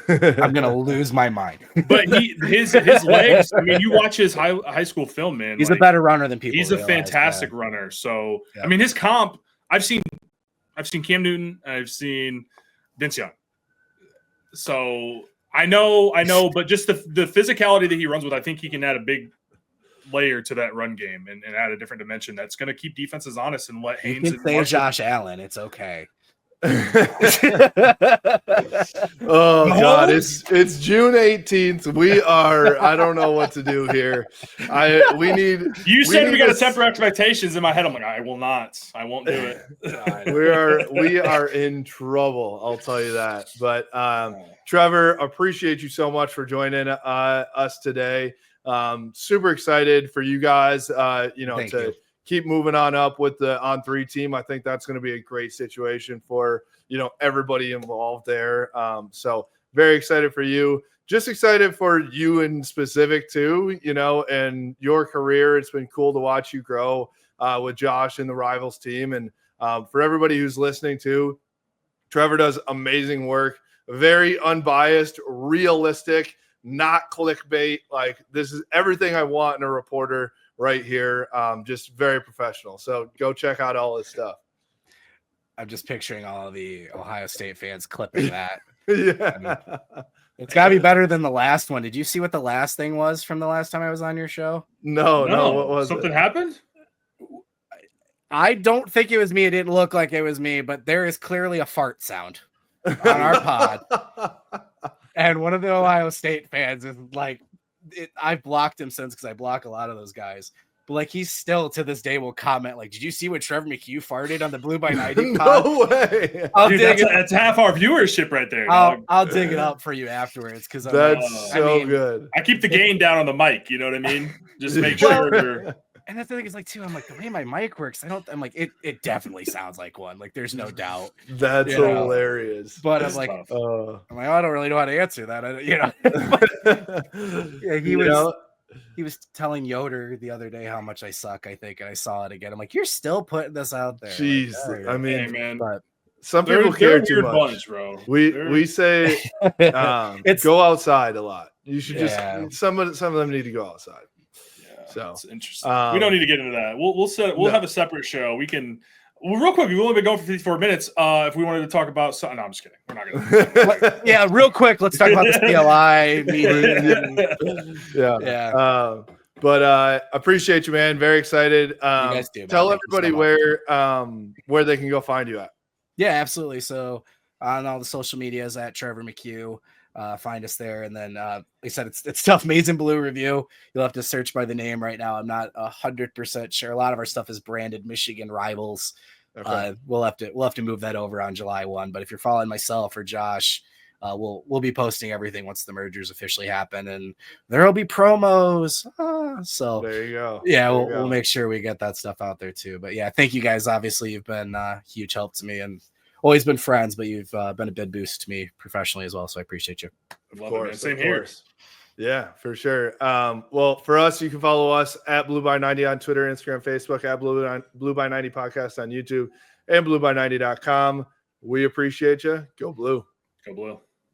I'm going to lose my mind. But his legs. I mean, you watch his high school film, man. He's a better runner than people. He's a fantastic runner. So yeah. I mean, his comp. I've seen Cam Newton. I've seen Vince Young. So I know, but just the physicality that he runs with, I think he can add a big layer to that run game and add a different dimension that's going to keep defenses honest and let Haynes and say Josh Allen. It's okay. Oh God, it's June 18th. We are. I don't know what to do here. We need. You said we got to temper expectations. In my head, I'm like, I will not. I won't do it. We are in trouble. I'll tell you that. But Trevor, appreciate you so much for joining us today. Super excited for you guys. Thank you. Keep moving on up with the On3 team. I think that's going to be a great situation for, everybody involved there. So very excited for you. Just excited for you in specific too, and your career. It's been cool to watch you grow with Josh and the Rivals team. And for everybody who's listening too, Trevor does amazing work, very unbiased, realistic, not clickbait. Like, this is everything I want in a reporter right here. Just very professional. So go check out all his stuff. I'm just picturing all of the Ohio State fans clipping that. Yeah. It's got to be better than the last one. Did you see what the last thing was from the last time I was on your show? No. What was something it? happened? I don't think it was me. It didn't look like it was me, but there is clearly a fart sound on our pod. And one of the Ohio State fans is like, I've blocked him since, because I block a lot of those guys. But like, he's still to this day will comment like, "Did you see what Trevor McCue farted on the Blue by 90 pod?" No way. That's half our viewership right there. I'll dig it up for you afterwards, because that's good. I keep the gain down on the mic. You know what I mean? Just make sure. And that's the thing is like, too, I'm like, the way my mic works, I'm like, it definitely sounds like one. Like, there's no doubt. That's hilarious. But I'm like, I don't really know how to answer that. Yeah, he was telling Yoder the other day how much I suck, I think, and I saw it again. I'm like, you're still putting this out there. Jeez. Like, I mean, hey, man. But some people care too much. Bunch, bro. We say go outside a lot. You should just some of them need to go outside. So it's interesting. We don't need to get into that. We'll have a separate show. We can. Well, real quick, we've only been going for 54 minutes. If we wanted to talk about something, no, I'm just kidding. We're not going to. Yeah, real quick, let's talk about the CLI meeting. Yeah. But appreciate you, man. Very excited. You guys do, man. Tell Thank everybody so where they can go find you at. Yeah, absolutely. So on all the social medias at Trevor McCue. Find us there. And then, like I said, it's tough. Maize and Blue Review. You'll have to search by the name right now. I'm not 100% sure. A lot of our stuff is branded Michigan Rivals. Okay. We'll have to move that over on July 1. But if you're following myself or Josh, we'll be posting everything once the mergers officially happen, and there'll be promos. So there you go. Yeah, we'll make sure we get that stuff out there too. But yeah, thank you guys. Obviously, you've been huge help to me, and always been friends, but you've been a big boost to me professionally as well. So I appreciate you. Of course. Same here. Yeah, for sure. Well, for us, you can follow us at Blue by 90 on Twitter, Instagram, Facebook, at Blue by 90 podcast on YouTube, and blueby90.com. We appreciate you. Go Blue. Go Blue.